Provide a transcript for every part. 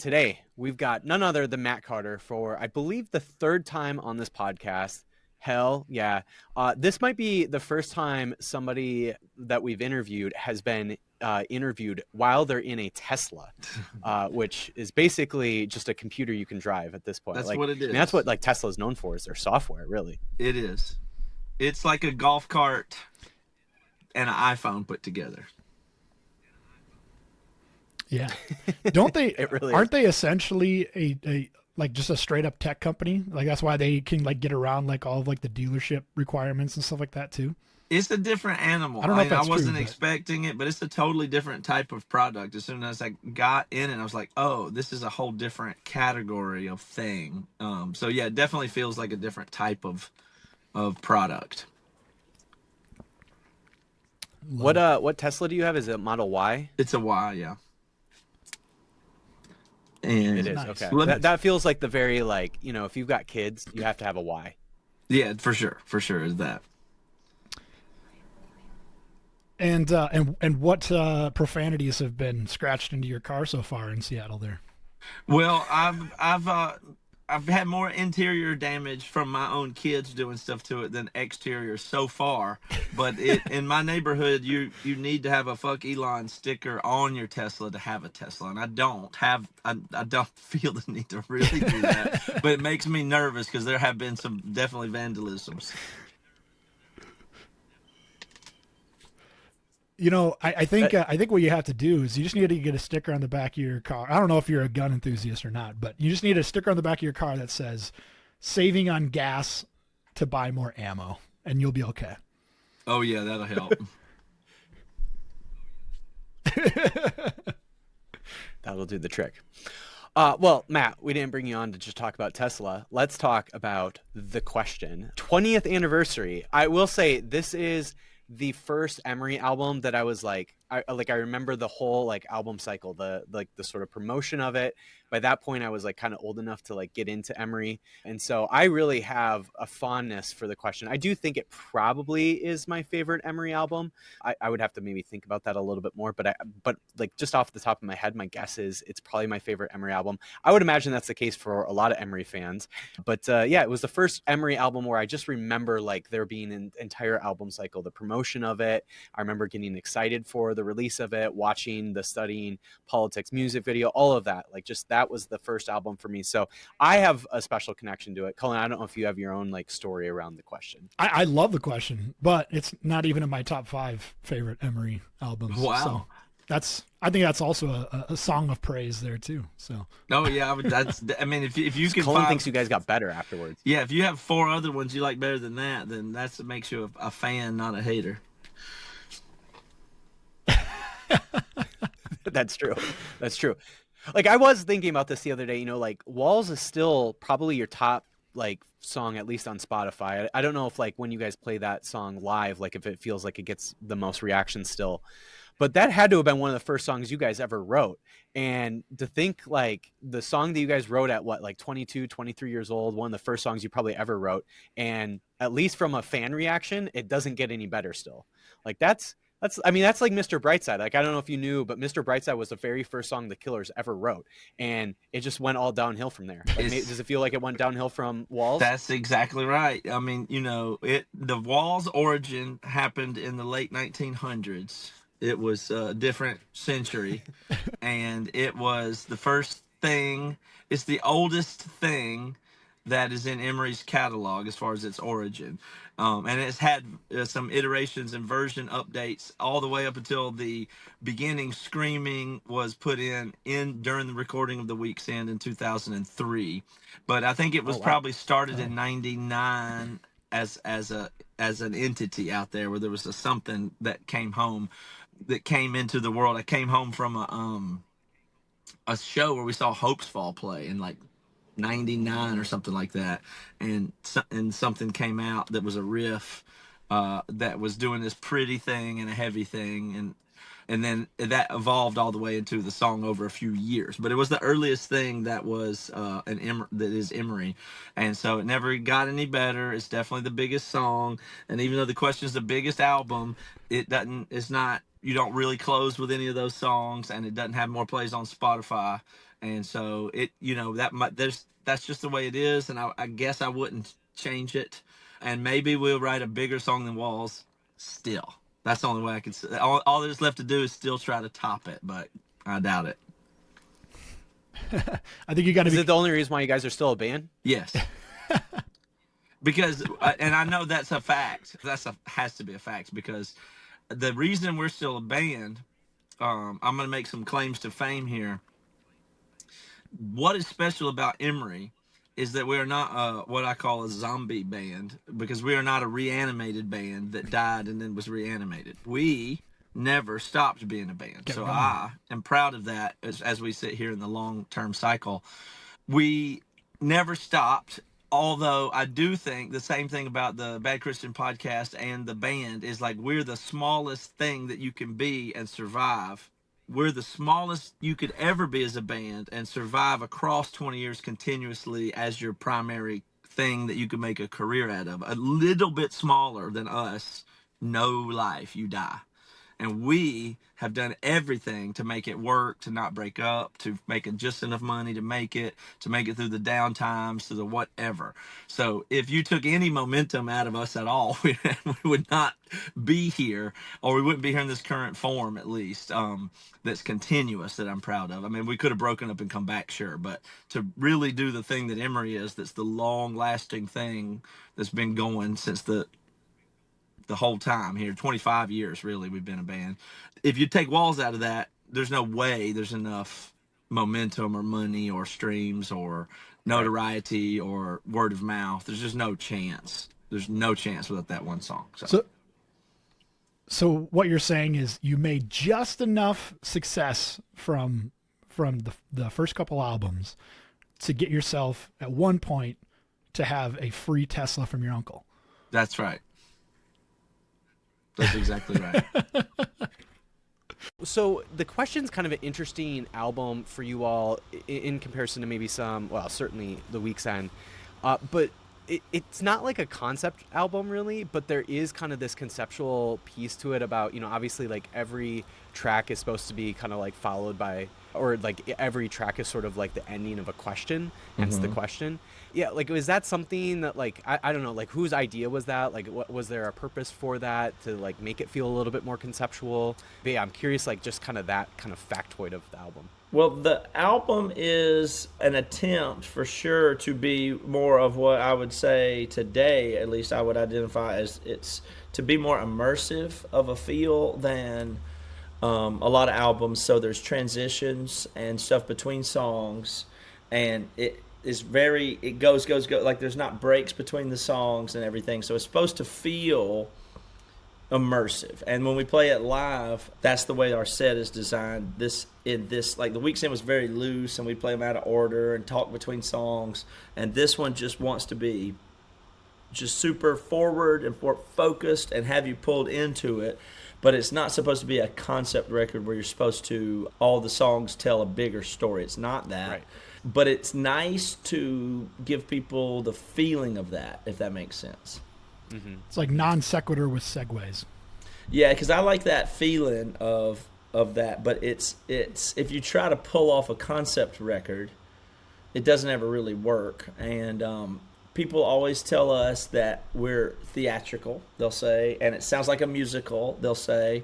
Today, we've got none other than Matt Carter for, I believe, the third time on this podcast. Hell yeah. This might be the first time somebody that we've interviewed has been interviewed while they're in a Tesla, which is basically just a computer you can drive at this point. That's like, what it is. I mean, that's what like Tesla is known for, is their software, really. It is. It's like a golf cart and an iPhone put together. Yeah. Don't they, It really aren't they essentially a like just a straight up tech company? Like that's why they can like get around like all of like the dealership requirements and stuff like that too. It's a different animal. I don't know if that's I wasn't true, but- expecting it, but it's a totally different type of product. As soon as I got in it, I was like, oh, this is a whole different category of thing. So yeah, it definitely feels like a different type of product. What Tesla do you have? Is it Model Y? It's a Y, yeah. And It is. Nice. Okay. That feels like the very, like, you know, if you've got kids, you have to have a Y. yeah, for sure is that. And what profanities have been scratched into your car so far in Seattle there? Well, I've had more interior damage from my own kids doing stuff to it than exterior so far. But in my neighborhood, you need to have a "fuck Elon" sticker on your Tesla to have a Tesla, and I don't feel the need to really do that. But it makes me nervous because there have been some definitely vandalisms. You know, I think what you have to do is you just need to get a sticker on the back of your car. I don't know if you're a gun enthusiast or not, but you just need a sticker on the back of your car that says "saving on gas to buy more ammo," and you'll be okay. Oh yeah, that'll help. That'll do the trick. Well, Matt, we didn't bring you on to just talk about Tesla. Let's talk about the question. 20th anniversary. I will say this is the first Emery album that I was like, I remember the whole like album cycle, the sort of promotion of it. By that point, I was like kind of old enough to like get into Emery. And so I really have a fondness for the question. I do think it probably is my favorite Emery album. I would have to maybe think about that a little bit more, but like just off the top of my head, my guess is it's probably my favorite Emery album. I would imagine that's the case for a lot of Emery fans, but yeah, it was the first Emery album where I just remember like there being an entire album cycle, the promotion of it. I remember getting excited for the release of it, watching the Studying Politics music video, all of that. Like just that was the first album for me. So I have a special connection to it. Cullen, I don't know if you have your own like story around the question. I love the question, but it's not even in my top 5 favorite Emery albums. Wow. So I think that's also a song of praise there too. So. Oh yeah, I mean, if you can. Cullen thinks you guys got better afterwards. Yeah, if you have 4 other ones you like better than that, then that's what makes you a fan, not a hater. That's true. That's true. Like I was thinking about this the other day, you know, like Walls is still probably your top like song, at least on Spotify. I don't know if like when you guys play that song live, like if it feels like it gets the most reaction still, but that had to have been one of the first songs you guys ever wrote. And to think like the song that you guys wrote at what, like 22, 23 years old, one of the first songs you probably ever wrote. And at least from a fan reaction, it doesn't get any better still. Like that's like Mr. Brightside. Like, I don't know if you knew, but Mr. Brightside was the very first song the Killers ever wrote. And it just went all downhill from there. Like, does it feel like it went downhill from Walls? That's exactly right. I mean, you know, the Walls origin happened in the late 1900s. It was a different century. And it was the first thing, it's the oldest thing that is in Emery's catalog as far as its origin. And it's had some iterations and version updates all the way up until the beginning screaming was put in during the recording of The Week's End in 2003. But I think it was probably started in 99 as an entity out there where there was something that came into the world. I came home from a show where we saw Hope's Fall play in like 99 or something like that, and something came out that was a riff that was doing this pretty thing and a heavy thing, and then that evolved all the way into the song over a few years. But it was the earliest thing that was that is Emery, and so it never got any better. It's definitely the biggest song, and even though the question is the biggest album, it's not. You don't really close with any of those songs, and it doesn't have more plays on Spotify. And so that's just the way it is. And I guess I wouldn't change it. And maybe we'll write a bigger song than Walls still. That's the only way I can say. All there's left to do is still try to top it, but I doubt it. I think you got to Is be. it the only reason why you guys are still a band? Yes. Because, and I know that's a fact. Has to be a fact, because the reason we're still a band, I'm going to make some claims to fame here. What is special about Emery is that we are not what I call a zombie band, because we are not a reanimated band that died and then was reanimated. We never stopped being a band. So I am proud of that as we sit here in the long-term cycle. We never stopped. Although I do think the same thing about the Bad Christian Podcast and the band is like, we're the smallest thing that you can be and survive. We're the smallest you could ever be as a band and survive across 20 years continuously as your primary thing that you could make a career out of. A little bit smaller than us, no life, you die. And we have done everything to make it work, to not break up, to make it just enough money to make it through the down times, to the whatever. So if you took any momentum out of us at all, we would not be here, or we wouldn't be here in this current form, at least, that's continuous, that I'm proud of. I mean, we could have broken up and come back, sure, but to really do the thing that Emery is, that's the long-lasting thing that's been going since the whole time here, 25 years really we've been a band. If you take Walls out of that, there's no way there's enough momentum or money or streams or notoriety or word of mouth. There's just no chance. There's no chance without that one song. So what you're saying is you made just enough success from the first couple albums to get yourself at one point to have a free Tesla from your uncle. That's right. That's exactly right. So The Question's kind of an interesting album for you all in comparison to maybe certainly The Week's End. But it's not like a concept album really, but there is kind of this conceptual piece to it about, obviously like every track is supposed to be kind of like followed by, or like every track is sort of like the ending of a question, hence the question. Yeah, like was that something that like, I don't know, like whose idea was that? Like what was there a purpose for that to like make it feel a little bit more conceptual? But yeah, I'm curious like just kind of that kind of factoid of the album. Well, the album is an attempt for sure to be more of what I would say today, at least I would identify as it's to be more immersive of a feel than a lot of albums. So there's transitions and stuff between songs, and it goes, like there's not breaks between the songs and everything. So it's supposed to feel immersive. And when we play it live, that's the way our set is designed. Like the Week's End was very loose, and we play them out of order and talk between songs. And this one just wants to be just super forward and focused and have you pulled into it. But it's not supposed to be a concept record where you're supposed to, all the songs tell a bigger story. It's not that. Right. But it's nice to give people the feeling of that, if that makes sense. Mm-hmm. It's like non sequitur with segues. Yeah, because I like that feeling of that. But it's if you try to pull off a concept record, it doesn't ever really work. And people always tell us that we're theatrical, they'll say, and it sounds like a musical, they'll say.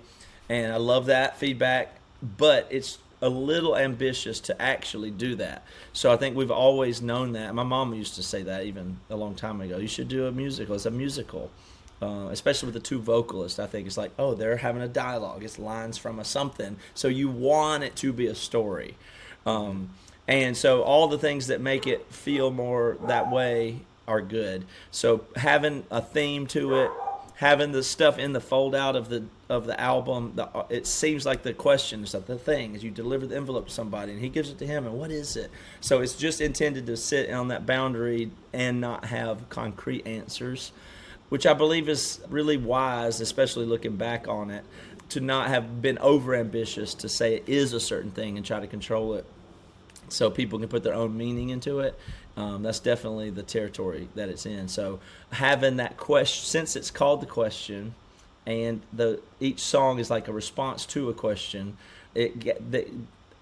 And I love that feedback, but it's a little ambitious to actually do that. So I think we've always known that. My mom used to say that even a long time ago. You should do a musical. It's a musical, especially with the two vocalists. I think it's like, oh, they're having a dialogue. It's lines from a something. So you want it to be a story. And so all the things that make it feel more that way are good. So having a theme to it, having the stuff in the fold out of the album, it seems like the question is the thing is you deliver the envelope to somebody and he gives it to him, and what is it? So it's just intended to sit on that boundary and not have concrete answers, which I believe is really wise, especially looking back on it, to not have been over ambitious to say it is a certain thing and try to control it so people can put their own meaning into it. That's definitely the territory that it's in. So having that question, since it's called The Question, and each song is like a response to a question,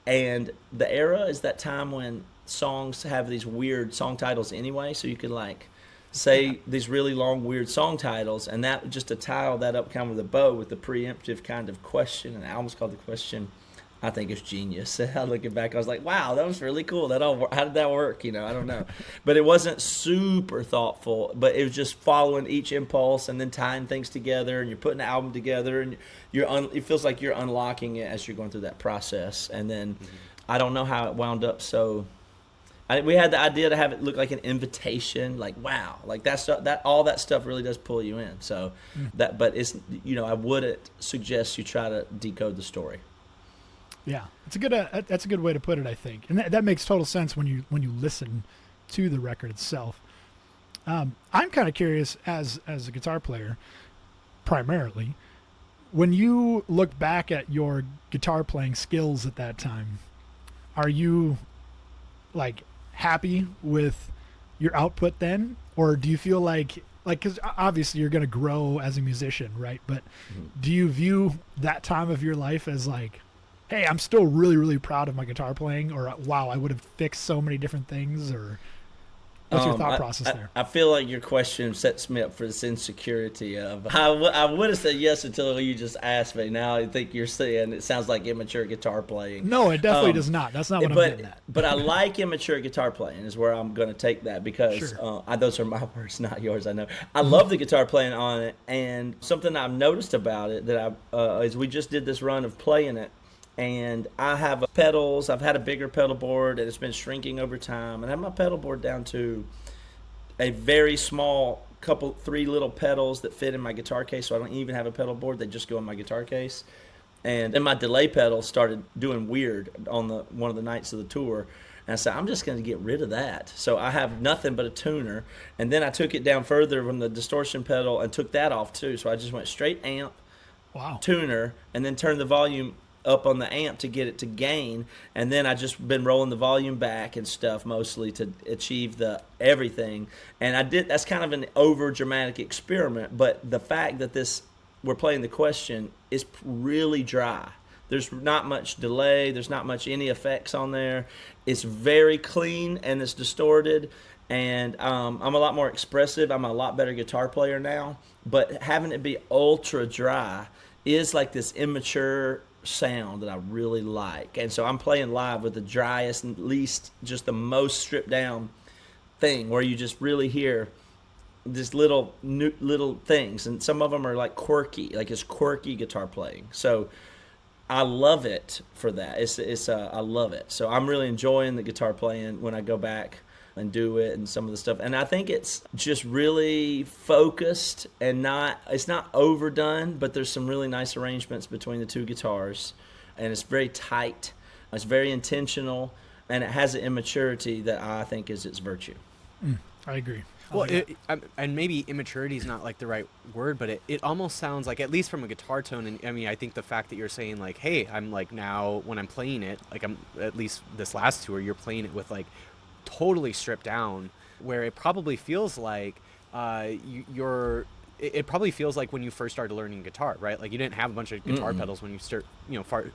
And the era is that time when songs have these weird song titles anyway, so you could like say these really long weird song titles, and that just to tie that up kind of with a bow with the preemptive kind of question, and the album's called The Question, I think is genius. Looking back, I was like, wow, that was really cool. How did that work? I don't know. But it wasn't super thoughtful, but it was just following each impulse and then tying things together, and you're putting the album together, and it feels like you're unlocking it as you're going through that process. And then I don't know how it wound up. So we had the idea to have it look like an invitation, like wow, like all that stuff really does pull you in. So but it's I wouldn't suggest you try to decode the story. Yeah, that's a good way to put it, I think, and that makes total sense when you listen to the record itself. I'm kind of curious as a guitar player, primarily, when you look back at your guitar playing skills at that time, are you like happy with your output then, or do you feel like because obviously you're going to grow as a musician, right? But do you view that time of your life as like, hey, I'm still really, really proud of my guitar playing, or wow, I would have fixed so many different things, or what's your thought process there? I feel like your question sets me up for this insecurity of I would have said yes until you just asked me. Now I think you're saying it sounds like immature guitar playing. No, it definitely does not. That's not what I'm getting at. But I like immature guitar playing is where I'm going to take that because those are my words, not yours. I know. I love the guitar playing on it, and something I've noticed about it that is we just did this run of playing it. And I have pedals. I've had a bigger pedal board, and it's been shrinking over time. And I have my pedal board down to a very small three little pedals that fit in my guitar case. So I don't even have a pedal board; they just go in my guitar case. And then my delay pedal started doing weird on one of the nights of the tour. And I said, I'm just going to get rid of that. So I have nothing but a tuner. And then I took it down further from the distortion pedal and took that off too. So I just went straight amp, tuner, and then turned the volume up on the amp to get it to gain, and then I just been rolling the volume back and stuff mostly to achieve the everything. And that's kind of an over dramatic experiment, but the fact that we're playing The Question is really dry. There's not much delay, there's not much any effects on there. It's very clean and it's distorted, and I'm a lot more expressive. I'm a lot better guitar player now, but having it be ultra dry is like this immature sound that I really like. And so I'm playing live with the driest and least, just the most stripped down thing where you just really hear this little things, and some of them are like quirky, like it's quirky guitar playing. So I love it for that. I love it. So I'm really enjoying the guitar playing when I go back and do it and some of the stuff. And I think it's just really focused and it's not overdone, but there's some really nice arrangements between the two guitars. And it's very tight. It's very intentional. And it has an immaturity that I think is its virtue. I agree. Well, and maybe immaturity is not like the right word, but it almost sounds like, at least from a guitar tone, and I mean, I think the fact that you're saying like, hey, I'm like now when I'm playing it, like I'm at least this last tour, you're playing it with like totally stripped down, where it probably feels like it probably feels like when you first started learning guitar, right? Like you didn't have a bunch of guitar pedals when you start,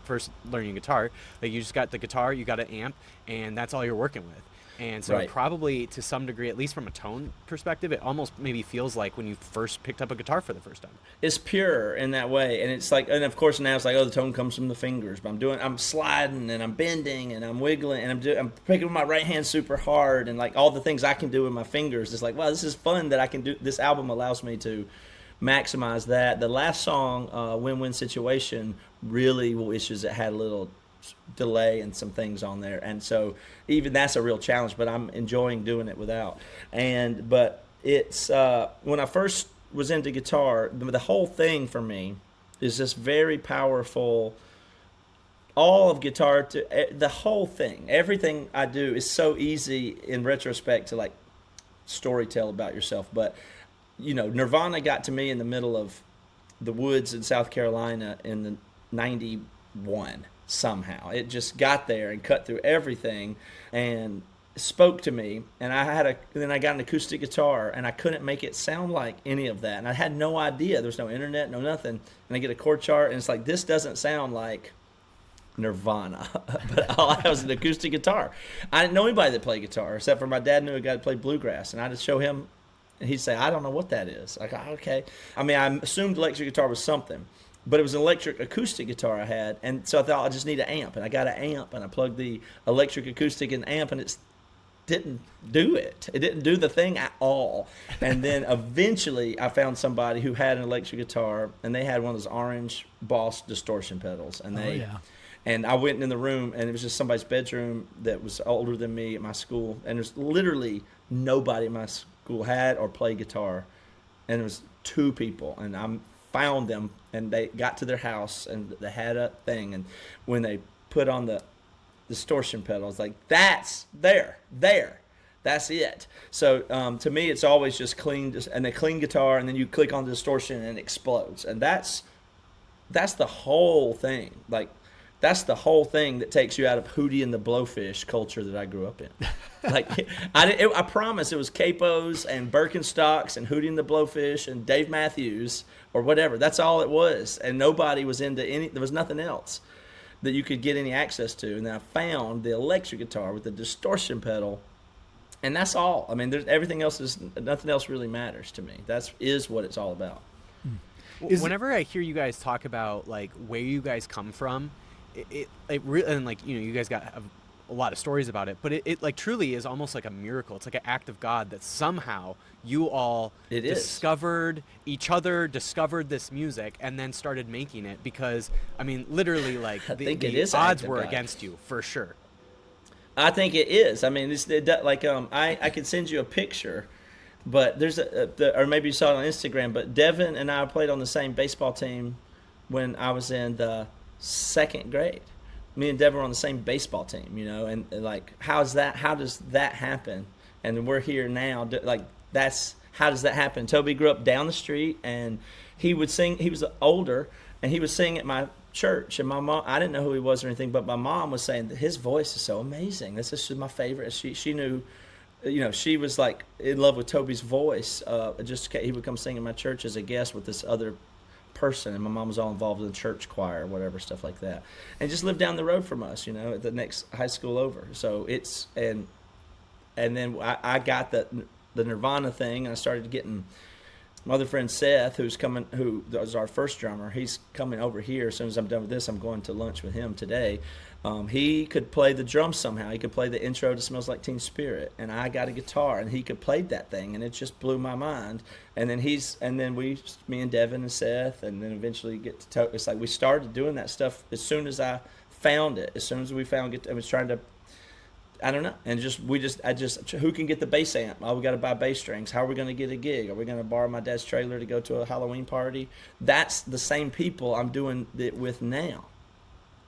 first learning guitar. Like you just got the guitar, you got an amp, and that's all you're working with. And so probably to some degree, at least from a tone perspective, it almost maybe feels like when you first picked up a guitar for the first time. It's pure in that way. And it's like, and of course now it's like, oh, the tone comes from the fingers, but I'm sliding and I'm bending and I'm wiggling and I'm picking with my right hand super hard, and like all the things I can do with my fingers. It's like, wow, this is fun that I can do. This album allows me to maximize that. The last song, Win-Win Situation, really wishes it had a little delay and some things on there, and so even that's a real challenge, but I'm enjoying doing it without. But it's when I first was into guitar, the whole thing for me is this very powerful, all of guitar, to the whole thing, everything I do is so easy in retrospect to like storytell about yourself. But Nirvana got to me in the middle of the woods in South Carolina in the 91. Somehow it just got there and cut through everything and spoke to me. And then I got an acoustic guitar, and I couldn't make it sound like any of that. And I had no idea. There's no internet, no nothing. And I get a chord chart, and it's like, this doesn't sound like Nirvana, but all I had was an acoustic guitar. I didn't know anybody that played guitar except for my dad knew a guy that played bluegrass, and I just show him, and he'd say, I don't know what that is. I go, okay. I mean, I assumed electric guitar was something, but it was an electric acoustic guitar I had, and so I thought I just need an amp, and I got an amp, and I plugged the electric acoustic in the amp, and it didn't do it. It didn't do the thing at all. And then eventually I found somebody who had an electric guitar, and they had one of those orange Boss distortion pedals, and they. Oh, yeah. And I went in the room, and it was just somebody's bedroom that was older than me at my school. And there's literally nobody in my school had or played guitar. And it was 2 people. And I found them, and they got to their house, and they had a thing. And when they put on the distortion pedal, I was like, that's there. That's it. So to me, it's always just clean, and a clean guitar, and then you click on the distortion, and it explodes. And that's the whole thing. Like, that's the whole thing that takes you out of Hootie and the Blowfish culture that I grew up in. Like, I promise it was Capos and Birkenstocks and Hootie and the Blowfish and Dave Matthews or whatever. That's all it was. And nobody was into there was nothing else that you could get any access to. And then I found the electric guitar with the distortion pedal. And that's all. I mean, nothing else really matters to me. Is what it's all about. Whenever I hear you guys talk about like where you guys come from, it really, and like, you know, you guys have a lot of stories about it, but it like truly is almost like a miracle. It's like an act of God that somehow you all discovered each other, discovered this music, and then started making it. Because I mean, literally, like the odds were against you for sure. I think it is. I mean, I could send you a picture, but there's or maybe you saw it on Instagram. But Devin and I played on the same baseball team when I was in the 2nd grade. Me and Devin were on the same baseball team, you know, and like, how does that happen? And we're here now. Like, how does that happen? Toby grew up down the street, and he would sing. He was older, and he would sing at my church. And my mom, I didn't know who he was or anything, but my mom was saying that his voice is so amazing. This is my favorite. She knew, you know, she was like in love with Toby's voice. He would come sing in my church as a guest with this other person, and my mom was all involved in the church choir or whatever, stuff like that, and just lived down the road from us, you know, at the next high school over. So it's and then I got the Nirvana thing, and I started getting my other friend Seth, who was our first drummer. He's coming over here as soon as I'm done with this. I'm going to lunch with him today. He could play the drums somehow. He could play the intro to Smells Like Teen Spirit, and I got a guitar, and he could play that thing, and it just blew my mind. And then me and Devin and Seth, and then eventually get to it's like we started doing that stuff as soon as I found it. As soon as we found it, I was trying to, I don't know, and who can get the bass amp? Oh, we got to buy bass strings. How are we going to get a gig? Are we going to borrow my dad's trailer to go to a Halloween party? That's the same people I'm doing it with now.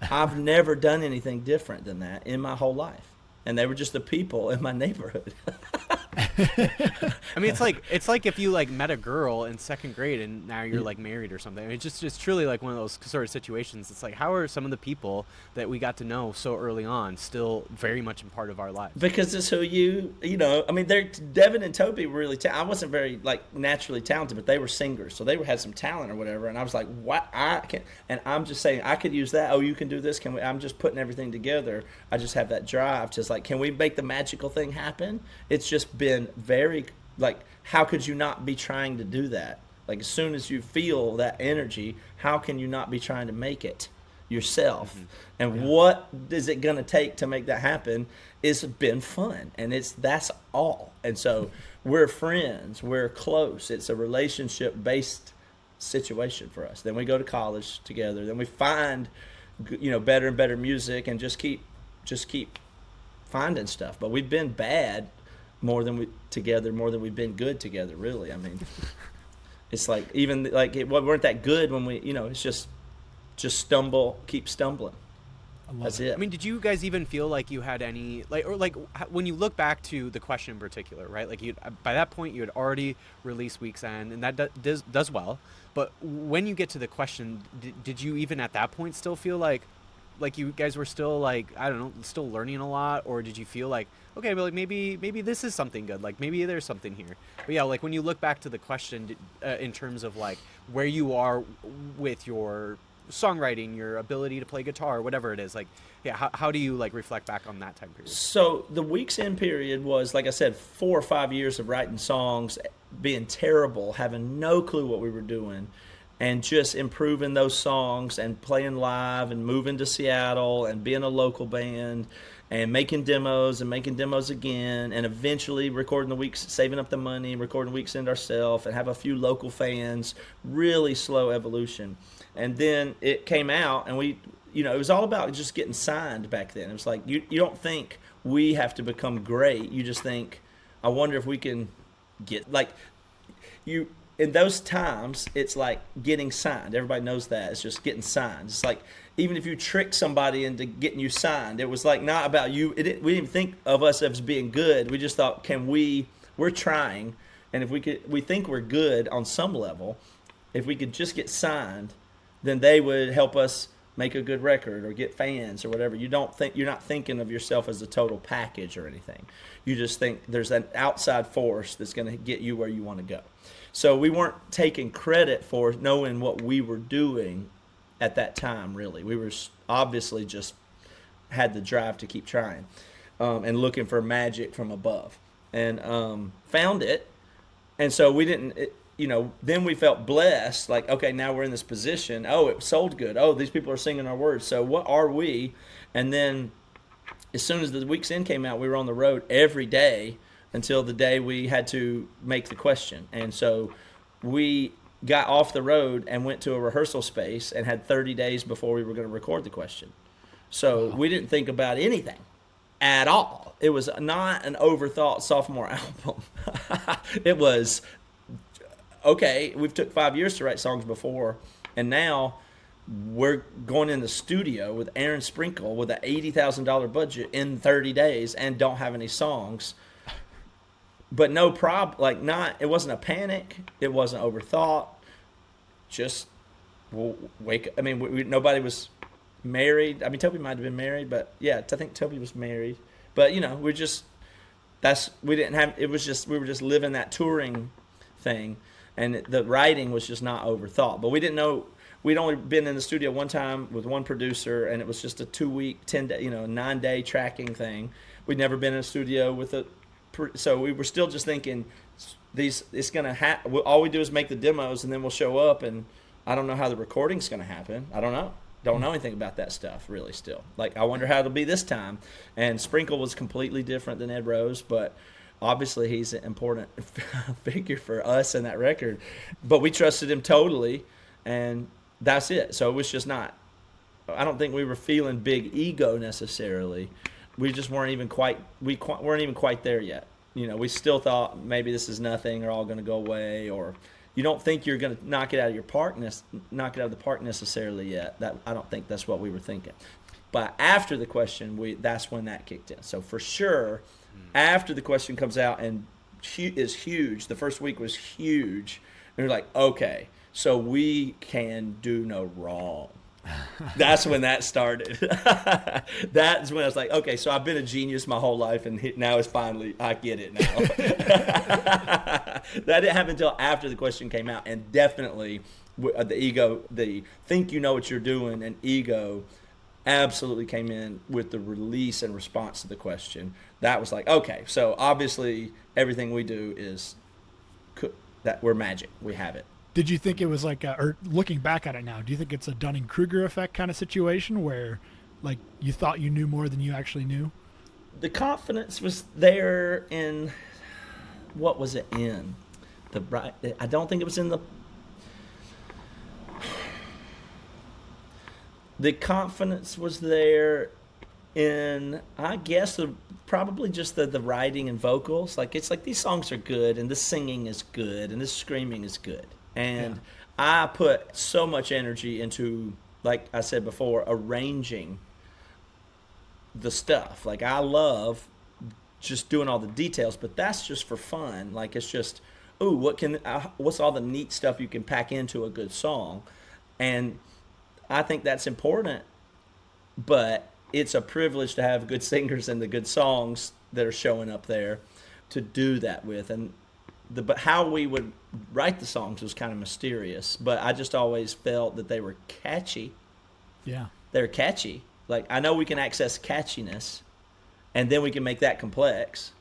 I've never done anything different than that in my whole life, and they were just the people in my neighborhood. I mean, it's like if you like met a girl in 2nd grade and now you're like married or something. I mean, it's truly like one of those sort of situations. It's like, how are some of the people that we got to know so early on still very much a part of our lives? Because it's who you know. I mean, Devin and Toby were really I wasn't very like naturally talented, but they were singers, so they had some talent or whatever. And I was like, what? I can, and I'm just saying I could use that. Oh, you can do this. Can we? I'm just putting everything together. I just have that drive, just like, can we make the magical thing happen? It's just been very like, how could you not be trying to do that? Like, as soon as you feel that energy, how can you not be trying to make it yourself? Mm-hmm. And what is it going to take to make that happen? It's been fun, and that's all. And so we're friends, we're close. It's a relationship based situation for us. Then we go to college together, then we find, you know, better and better music, and just keep finding stuff. But we've been bad more than we've been good together, really. I mean, it's like, even like we weren't that good when we, you know, it's just keep stumbling. That's it. I mean, did you guys even feel like you had any when you look back to the question in particular, right? Like, by that point you had already released Week's End, and that does well. But when you get to the question, did you even at that point still feel like you guys were still like, I don't know, still learning a lot? Or did you feel like, okay, but like maybe this is something good, like maybe there's something here? But yeah, like when you look back to the question in terms of like where you are with your songwriting, your ability to play guitar, whatever it is? Like, yeah, how do you like reflect back on that time period? So the week's end period was, like I said, 4 or 5 years of writing songs, being terrible, having no clue what we were doing, and just improving those songs and playing live and moving to Seattle and being a local band and making demos again, and eventually recording the weeks, saving up the money, recording weeks end ourselves, and have a few local fans. Really slow evolution. And then it came out, and we, it was all about just getting signed back then. It was like, you don't think we have to become great. You just think, I wonder if we can get, like, you, in those times, it's like getting signed. Everybody knows that. It's just getting signed. It's like, even if you tricked somebody into getting you signed, it was like not about you. We didn't even think of us as being good. We just thought, we're trying, and if we think we're good on some level, if we could just get signed, then they would help us make a good record or get fans or whatever. You're not thinking of yourself as a total package or anything. You just think there's an outside force that's going to get you where you want to go. So we weren't taking credit for knowing what we were doing at that time, really. We were obviously just had the drive to keep trying, and looking for magic from above, and found it. And so we didn't, then we felt blessed, like, okay, now we're in this position. Oh, it sold good. Oh, these people are singing our words. So what are we? And then as soon as the week's end came out, we were on the road every day until the day we had to make the question. And so we got off the road and went to a rehearsal space and had 30 days before we were going to record the question. So we didn't think about anything at all. It was not an overthought sophomore album. It was, okay, we've took 5 years to write songs before, and now we're going in the studio with Aaron Sprinkle with an $80,000 budget in 30 days and don't have any songs. But no problem, it wasn't a panic. It wasn't overthought. Just, nobody was married. I mean, Toby might have been married, but yeah, I think Toby was married. But, we were just living that touring thing. And the writing was just not overthought. But we didn't know, we'd only been in the studio one time with one producer, and it was just a 2-week, 10-day, 9-day tracking thing. We'd never been in a studio with so we were still just thinking, it's going to all we do is make the demos, and then we'll show up, and I don't know how the recording's going to happen. I don't know. Don't know anything about that stuff, really, still. Like, I wonder how it'll be this time. And Sprinkle was completely different than Ed Rose, but obviously he's an important figure for us in that record. But we trusted him totally, and that's it. So it was just not, I don't think we were feeling big ego necessarily. We just weren't even quite there yet. We still thought maybe this is nothing, or all going to go away, or you don't think you're going to knock it out of the park necessarily yet. That, I don't think that's what we were thinking. But after the question, that's when that kicked in. So for sure, after the question comes out and is huge, the first week was huge, and we're like, okay, so we can do no wrong. That's when that started. That's when I was like, okay, so I've been a genius my whole life, and now it's finally, I get it now. That didn't happen until after the question came out, and definitely the ego, the think you know what you're doing, and ego absolutely came in with the release and response to the question. That was like, okay, so obviously everything we do is that we're magic. We have it. Did you think it was like, or looking back at it now, do you think it's a Dunning-Kruger effect kind of situation where, like, you thought you knew more than you actually knew? The confidence was there in, what was it in? I don't think it was in the confidence was there in, I guess, probably just the writing and vocals. Like, it's like these songs are good, and this singing is good, and this screaming is good. And I put so much energy into, like I said before, arranging the stuff. Like, I love just doing all the details, but that's just for fun. Like, it's just, what's all the neat stuff you can pack into a good song? And I think that's important, but it's a privilege to have good singers and the good songs that are showing up there to do that with. And but how we would write the songs was kind of mysterious. But I just always felt that they were catchy. Yeah. They're catchy. Like, I know we can access catchiness, and then we can make that complex,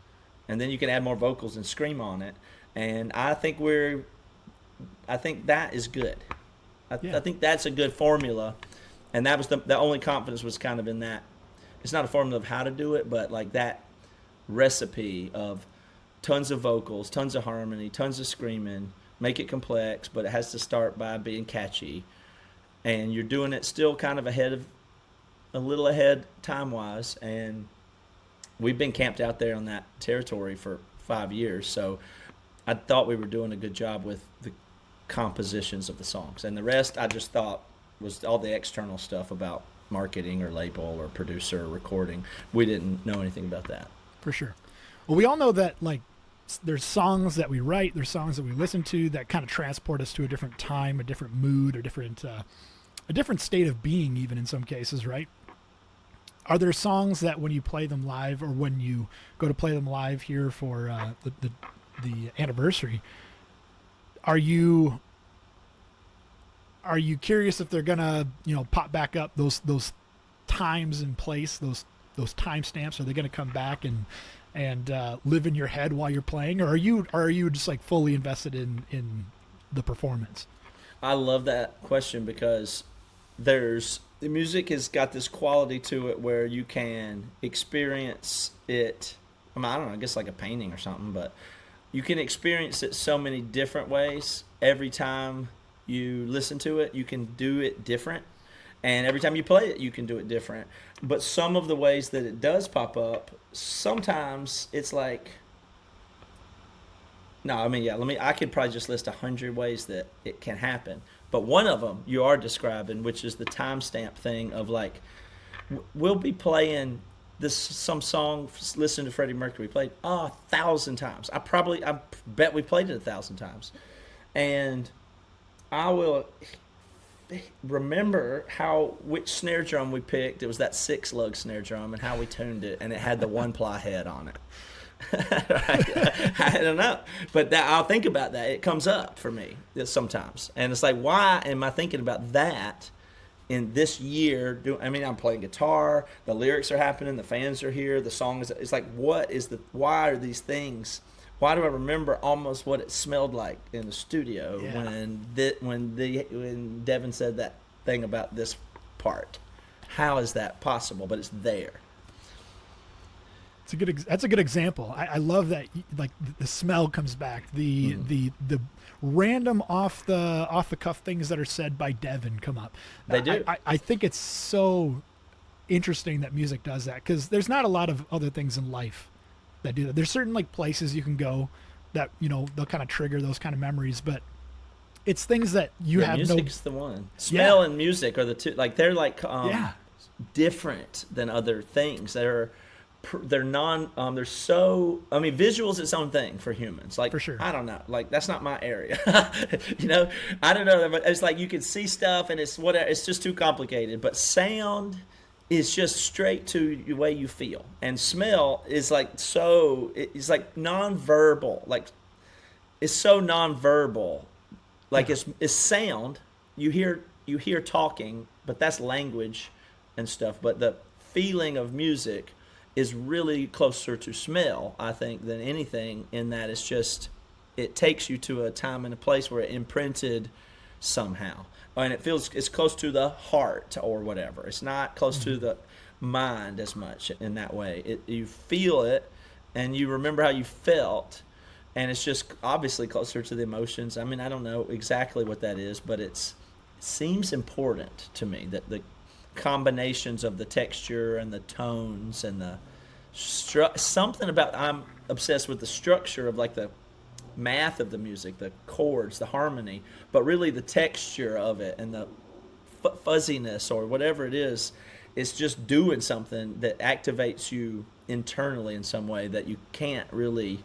and then you can add more vocals and scream on it. And I think that is good. I think that's a good formula, and that was the only confidence was kind of in that. It's not a formula of how to do it, but like that recipe of tons of vocals, tons of harmony, tons of screaming, make it complex, but it has to start by being catchy. And you're doing it still kind of a little ahead time-wise, and we've been camped out there on that territory for 5 years, so I thought we were doing a good job with the compositions of the songs. And the rest I just thought was all the external stuff about marketing or label or producer or recording. We didn't know anything about that. For sure. Well, we all know that, like, there's songs that we write, there's songs that we listen to that kind of transport us to a different time, a different mood, a different state of being, even in some cases, right? Are there songs that when you play them live, or when you go to play them live here for the anniversary, are you curious if they're gonna, pop back up those times and place, those timestamps? Are they gonna come back and live in your head while you're playing, or are you just like fully invested in the performance? I love that question because the music has got this quality to it where you can experience it. I don't know, I guess like a painting or something, but you can experience it so many different ways. Every time you listen to it, you can do it different. And every time you play it, you can do it different. But some of the ways that it does pop up, sometimes it's like, I could probably just list 100 ways that it can happen. But one of them you are describing, which is the timestamp thing of like, we'll be playing some song, listen to Freddie Mercury played 1,000 times. I bet we played it 1,000 times. And I will remember which snare drum we picked. It was that 6-lug snare drum, and how we tuned it, and it had the 1-ply head on it. I don't know, but I'll think about that. It comes up for me sometimes, and it's like, why am I thinking about that in this year? I'm playing guitar, the lyrics are happening, the fans are here, the song is. It's like, why are these things? Why do I remember almost what it smelled like in the studio when Devin said that thing about this part? How is that possible? But it's there. That's a good example. I love that. Like, the smell comes back. The random off the cuff things that are said by Devin come up. They do. I think it's so interesting that music does that, because there's not a lot of other things in life that do that. There's certain like places you can go that they'll kind of trigger those kind of memories, but it's things that you have music's the one. Smell and music are the two. Like, they're like different than other things. They're so, visual's its own thing for humans. Like, for sure. I don't know. Like, that's not my area. I don't know. But it's like you can see stuff and it's just too complicated. But sound is just straight to the way you feel. And smell is like it's like nonverbal. Like, it's so nonverbal. Like, it's sound. You hear talking, but that's language and stuff. But the feeling of music is really closer to smell, I think, than anything, in that it takes you to a time and a place where it imprinted somehow. And it's close to the heart or whatever. It's not close to the mind as much in that way. You feel it, and you remember how you felt, and it's just obviously closer to the emotions. I don't know exactly what that is, but it seems important to me that the combinations of the texture and the tones and the something about, I'm obsessed with the structure of like the math of the music, the chords, the harmony, but really the texture of it and the fuzziness or whatever it is. It's just doing something that activates you internally in some way that you can't really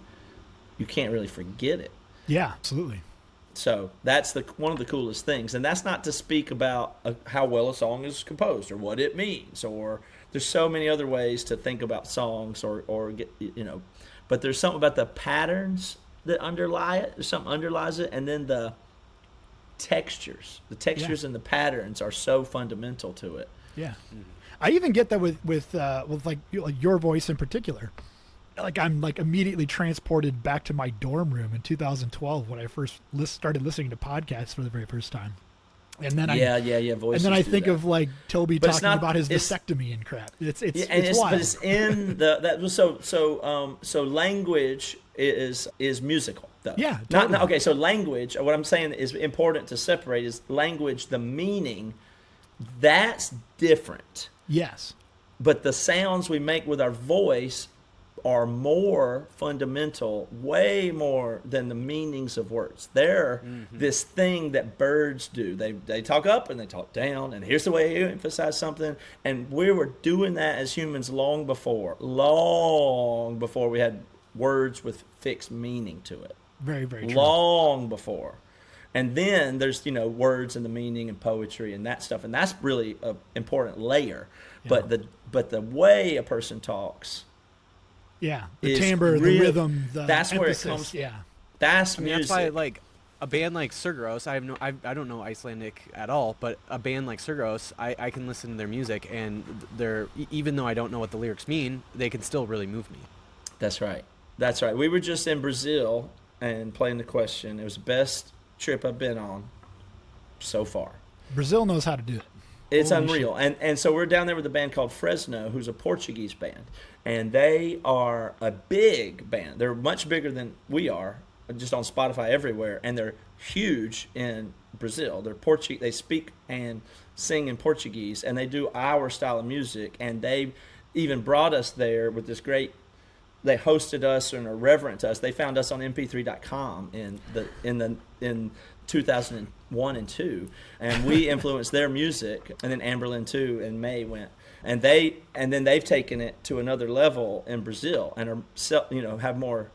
forget it. Yeah, absolutely. So that's one of the coolest things. And that's not to speak about how well a song is composed or what it means, or there's so many other ways to think about songs or get, but there's something about the patterns that underlie it. There's something underlies it, and then the textures and the patterns are so fundamental to it. Yeah. I even get that with like your voice in particular. Like I'm like immediately transported back to my dorm room in 2012 when I first started listening to podcasts for the very first time. And then voices. And then I think of like Toby but talking about his vasectomy and crap. It's wild. But it's in so language is musical though. Yeah. Totally. Okay, so language, what I'm saying is important to separate is language, the meaning, that's different. Yes. But the sounds we make with our voice are more fundamental, way more than the meanings of words. They're this thing that birds do. They talk up and they talk down, and here's the way you emphasize something. And we were doing that as humans long before we had words with fixed meaning to it. Very, very true. Long before. And then there's, words and the meaning and poetry and that stuff. And that's really an important layer. Yeah. But the way a person talks, yeah, the timbre, the rhythm, the that's emphasis, where it comes. Yeah, that's music. music. That's why, like, a band like Surgros, I don't know Icelandic at all, but a band like Surgros, I can listen to their music, and they're, even though I don't know what the lyrics mean, they can still really move me. That's right. We were just in Brazil and playing the question. It was the best trip I've been on so far. Brazil knows how to do it. It's Holy unreal. And so we're down there with a band called Fresno, who's a Portuguese band. And they are a big band. They're much bigger than we are, just on Spotify everywhere. And they're huge in Brazil. They're Portuguese. They speak and sing in Portuguese, and they do our style of music. And they even brought us there with this great. They hosted us and are reverent to us. They found us on mp3.com in 2001 and 2, and we influenced their music. And then Amberlin too, and May went, and then they've taken it to another level in Brazil and are have more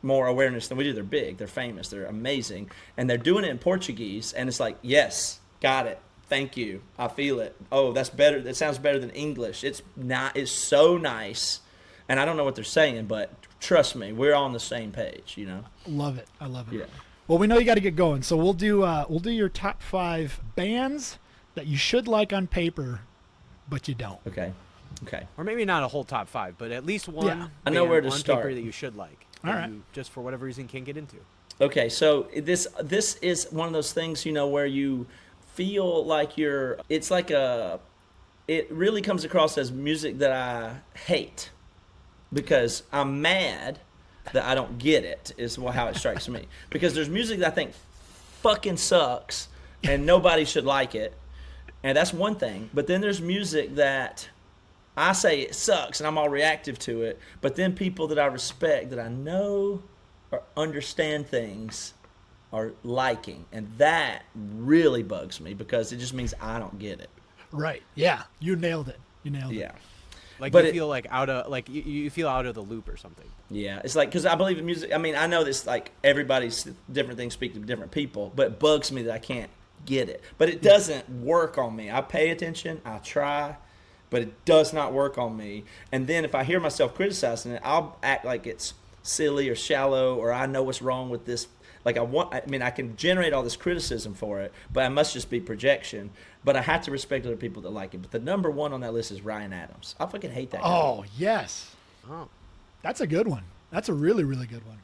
awareness than we do. They're big, they're famous, they're amazing, and they're doing it in Portuguese. And it's like, yes, got it. Thank you. I feel it. Oh, that's better. That sounds better than English. It's so nice. And I don't know what they're saying, but trust me, we're on the same page, Love it. I love it. Yeah. Well, we know you got to get going, so we'll do your top 5 bands that you should like on paper, but you don't. Okay. Or maybe not a whole top 5, but at least one. Yeah. I know where to on start. paper that you should like. All right. You just for whatever reason can't get into. Okay, so this is one of those things, where you feel like it really comes across as music that I hate. Because I'm mad that I don't get it, is how it strikes me. Because there's music that I think fucking sucks and nobody should like it. And that's one thing. But then there's music that I say it sucks and I'm all reactive to it. But then people that I respect, that I know or understand things, are liking. And that really bugs me because it just means I don't get it. Right. Yeah. You nailed it. Yeah. Like, but you feel like you feel out of the loop or something. Yeah, it's like, because I believe in music. I mean, I know this, like, everybody's different things speak to different people, but it bugs me that I can't get it. But it doesn't work on me. I pay attention, I try, but it does not work on me. And then if I hear myself criticizing it, I'll act like it's silly or shallow, or I know what's wrong with this. Like, I can generate all this criticism for it, but I must just be projection. But I have to respect other people that like it. But the number 1 on that list is Ryan Adams. I fucking hate that guy. Oh, yes. Oh. That's a good one. That's a really, really good one.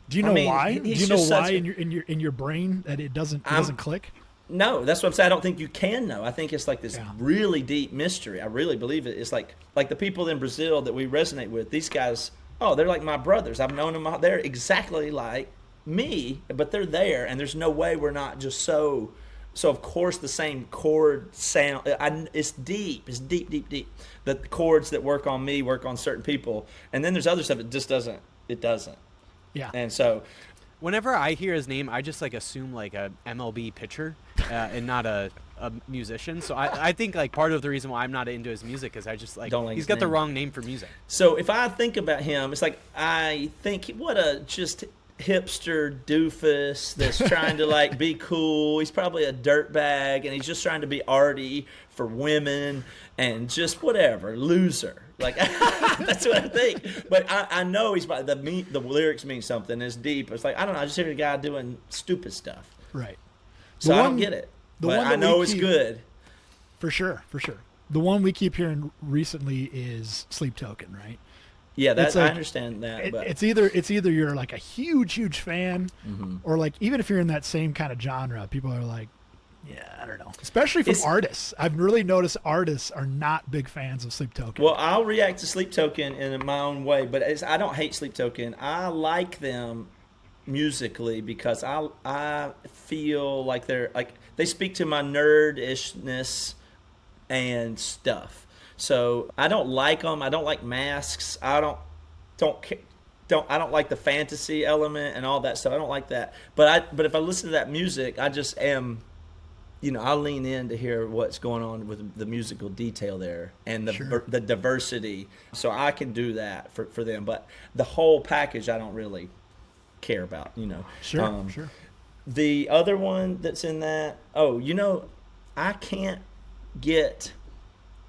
Do you know why? Do you know why in your brain that it doesn't click? No, that's what I'm saying. I don't think you can know. I think it's like this really deep mystery. I really believe it. It's like the people in Brazil that we resonate with. These guys, they're like my brothers. I've known them. They're exactly like me, but they're there, and there's no way we're not just so of course the same chord sound. It's deep. It's deep. The chords that work on me work on certain people, and then there's other stuff that just doesn't. It doesn't. Yeah. And so, whenever I hear his name, I just like assume like a MLB pitcher and not a musician. So I think like part of the reason why I'm not into his music is I just like don't like he's his got the name. wrong name for music. So if I think about him, it's like I think what a just hipster doofus that's trying to like be cool. He's probably a dirtbag, and he's just trying to be arty for women and just whatever, loser. Like that's what I think. But I know he's the lyrics mean something. It's deep. It's like I don't know. I just hear a guy doing stupid stuff. Right. So I don't get it. But I know it's good. For sure. The one we keep hearing recently is Sleep Token, right? Yeah, that's I understand that. But it's either you're like a huge fan, or like even if you're in that same kind of genre, people are like, yeah, I don't know. Especially from artists, I've really noticed artists are not big fans of Sleep Token. Well, I'll react to Sleep Token in my own way, but I don't hate Sleep Token. I like them musically because I feel like they speak to my nerdishness and stuff. So I don't like them. I don't like masks. I don't like the fantasy element and all that stuff. I don't like that. But if I listen to that music, I just am, I lean in to hear what's going on with the musical detail there and the diversity. So I can do that for them. But the whole package, I don't really care about. Sure. The other one that's in that. I can't get.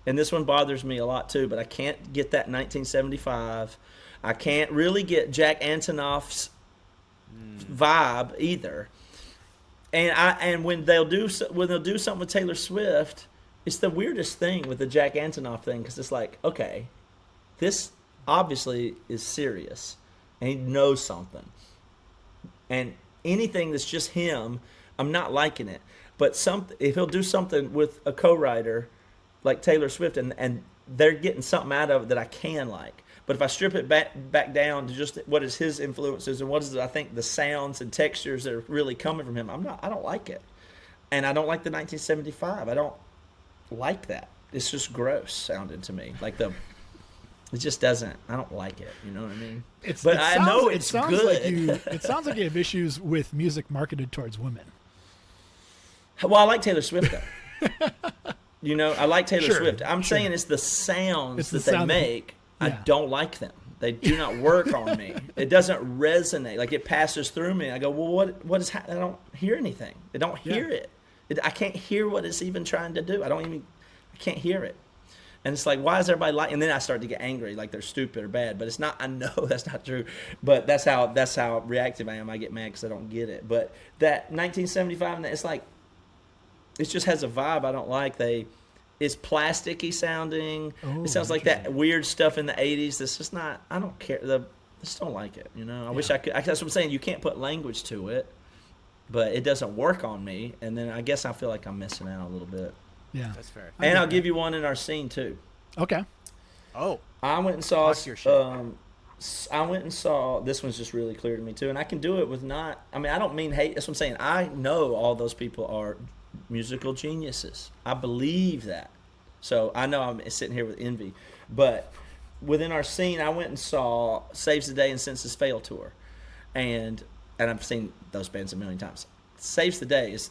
And this one bothers me a lot too, but I can't get that 1975. I can't really get Jack Antonoff's vibe either. And when they'll do something with Taylor Swift, it's the weirdest thing with the Jack Antonoff thing because it's like, okay, this obviously is serious, and he knows something. And anything that's just him, I'm not liking it. But if he'll do something with a co-writer like Taylor Swift, and they're getting something out of it that I can like. But if I strip it back down to just what is his influences and what is I think the sounds and textures that are really coming from him, I don't like it. And I don't like the 1975. I don't like that. It's just gross sounding to me. Like it just doesn't. I don't like it. You know what I mean? I know it's good. It sounds like you have issues with music marketed towards women. Well, I like Taylor Swift though. I like Taylor Swift. I'm saying it's the sounds that they make. I don't like them. They do not work on me. It doesn't resonate. Like it passes through me. I go, well, what is I don't hear anything. I don't hear it. I can't hear what it's even trying to do. I can't hear it. And it's like, why is everybody like? And then I start to get angry, like they're stupid or bad. But it's not. I know that's not true. But that's how reactive I am. I get mad because I don't get it. But that 1975, it's like. It just has a vibe I don't like. It's plasticky sounding. It sounds like that weird stuff in the 80s. That's just not. I don't care. I just don't like it. I wish I could. That's what I'm saying. You can't put language to it, but it doesn't work on me. And then I guess I feel like I'm missing out a little bit. Yeah, that's fair. And I'll give you one in our scene too. Okay. Oh, I went and saw. I went and saw. This one's just really clear to me too, and I can do it with not. I mean, I don't mean hate. That's what I'm saying. I know all those people are musical geniuses. I believe that. So I know I'm sitting here with envy. But within our scene, I went and saw Saves the Day and Census Fail tour. And I've seen those bands a million times. Saves the Day is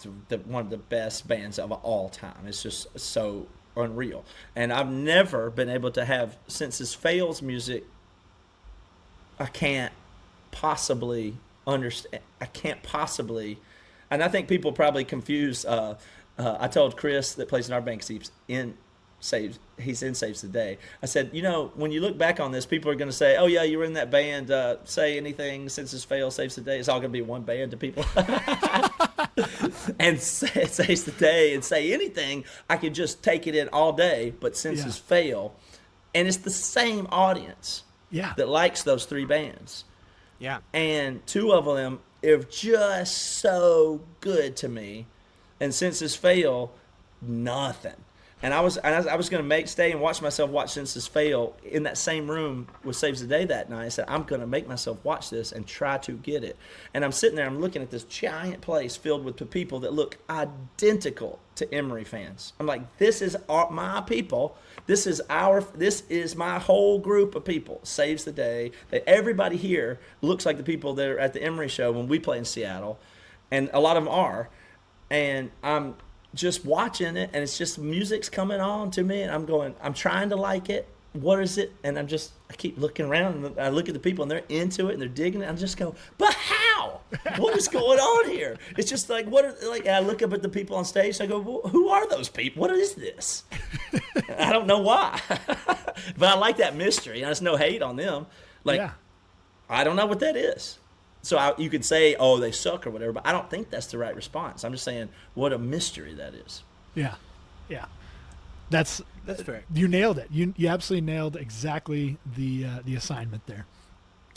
one of the best bands of all time. It's just so unreal. And I've never been able to have Census Fail's music. I can't possibly understand. And I think people probably confuse. I told Chris that plays in our bank, he's in Saves the Day. I said, when you look back on this, people are going to say, oh yeah, you were in that band. Say anything, Census Fail, Saves the Day. It's all going to be one band to people. And Saves the Day and Say Anything, I could just take it in all day. But Census Fail, and it's the same audience that likes those three bands. Yeah. And two of them are just so good to me, and Census Fail, nothing. And I was going to stay and watch myself watch Census Fail in that same room with Saves the Day that night. I said, I'm going to make myself watch this and try to get it. And I'm sitting there, I'm looking at this giant place filled with people that look identical to Emery fans. I'm like, this is my people. This is my whole group of people. Saves the Day. Everybody here looks like the people that are at the Emery show when we play in Seattle. And a lot of them are. And I'm just watching it, and it's just music's coming on to me, and I'm trying to like it. What is it? And I keep looking around, and I look at the people, and they're into it, and they're digging it. I just go, but how? What is going on here? It's just like, I look up at the people on stage, and I go, well, who are those people? What is this? I don't know why. But I like that mystery. There's no hate on them. I don't know what that is. So you could say, oh, they suck or whatever, but I don't think that's the right response. I'm just saying, what a mystery that is. Yeah. That's fair. You nailed it. You absolutely nailed exactly the assignment there.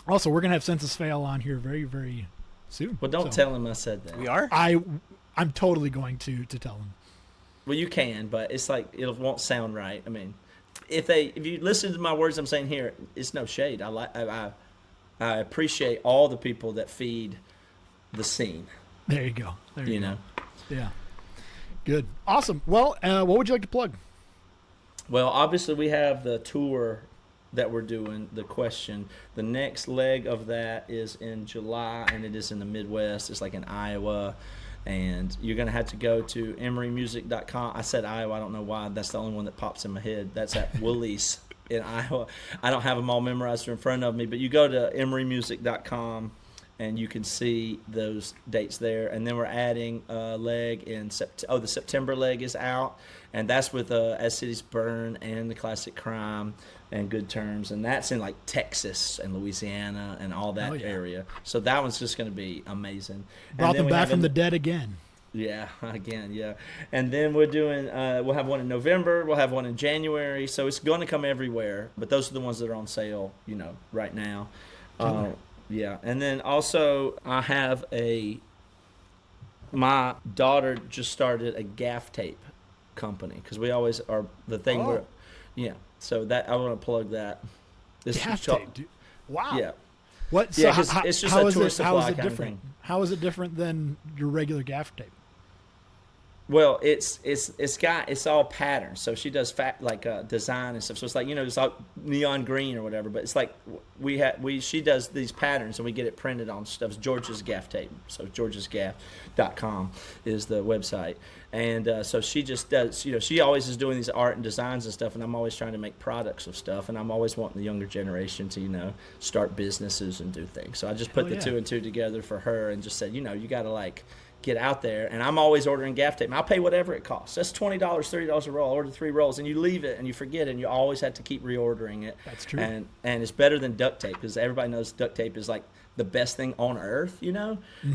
Also, we're gonna have Census Fail on here very, very soon. Well, don't tell him I said that. We are? I'm totally going to tell him. Well, you can, but it's like it won't sound right. I mean, if you listen to my words I'm saying here, it's no shade. I appreciate all the people that feed the scene. There you go. You know. Yeah. Good. Awesome. Well, what would you like to plug? Well, obviously we have the tour that we're doing, The Question. The next leg of that is in July, and it is in the Midwest. It's like in Iowa. And you're going to have to go to emerymusic.com. I said Iowa. I don't know why. That's the only one that pops in my head. That's at Woolies in Iowa. I don't have them all memorized in front of me. But you go to emerymusic.com, and you can see those dates there. And then we're adding a leg in September. Oh, the September leg is out. And that's with As Cities Burn and the Classic Crime and Good Terms. And that's in like Texas and Louisiana and all that area. So that one's just going to be amazing. Brought them back from the dead again. Yeah, again, yeah. And then we're doing, we'll have one in November. We'll have one in January. So it's going to come everywhere. But those are the ones that are on sale, right now. Yeah. And then also I have my daughter just started a gaff tape company, because we always are the thing so that I want to plug that. Gaff tape, dude. Wow. Yeah. What? So yeah, it's just a tour supply kind of thing. How is it different than your regular gaff tape? Well, it's all patterns. So she does design and stuff. So it's like, it's all neon green or whatever. But it's like she does these patterns and we get it printed on stuff. It's George's Gaff Tape. So georgesgaff.com is the website. And so she just does. She always is doing these art and designs and stuff. And I'm always trying to make products of stuff. And I'm always wanting the younger generation to start businesses and do things. So I just put the two and two together for her and just said, you got to get out there. And I'm always ordering gaff tape. And I'll pay whatever it costs. That's $20, $30 a roll. I order 3 rolls, and you leave it and you forget it, and you always have to keep reordering it. That's true. And it's better than duct tape, because everybody knows duct tape is like the best thing on earth,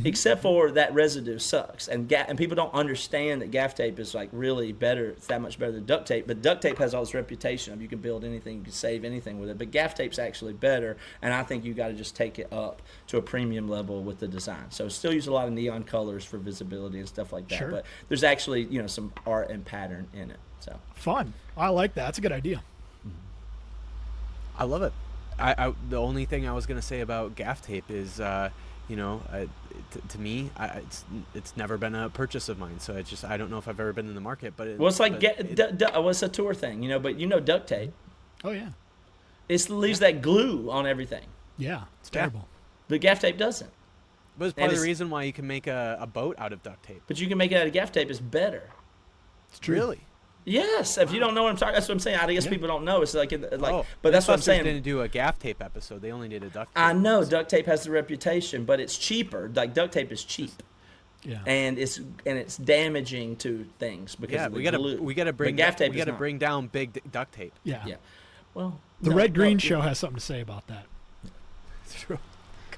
except for that residue sucks. And people don't understand that gaff tape is like really better. It's that much better than duct tape. But duct tape has all this reputation of you can build anything, you can save anything with it. But gaff tape's actually better, and I think you got to just take it up to a premium level with the design. So still use a lot of neon colors for visibility and stuff like that. Sure. But there's actually some art and pattern in it. So fun. I like that. That's a good idea. I love it. The only thing I was going to say about gaff tape is, to me, it's never been a purchase of mine. So it's just, I don't know if I've ever been in the market, but it's like it's a tour thing, but duct tape. Oh yeah. It leaves that glue on everything. Yeah, it's terrible. But gaff tape doesn't. But it's part of the reason why you can make a boat out of duct tape. But you can make it out of gaff tape. It's better. It's true. Really? Yes, if you don't know what I'm talking, that's what I'm saying. I guess people don't know. It's but that's what I'm saying. They didn't do a gaff tape episode. They only did a duct tape. I know duct tape has the reputation, but it's cheaper. Like duct tape is cheap. Yeah. And it's damaging to things because of the glue. we gotta bring down big duct tape. Yeah. Yeah. Well, the Red Green Show has something to say about that. True.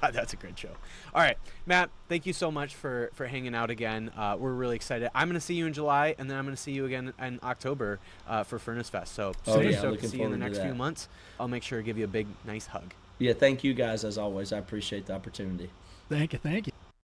God, that's a great show. All right, Matt, thank you so much for hanging out again. We're really excited. I'm going to see you in July, and then I'm going to see you again in October for Furnace Fest. So stoked to see you in the next few months. I'll make sure to give you a big, nice hug. Yeah, thank you guys as always. I appreciate the opportunity. Thank you.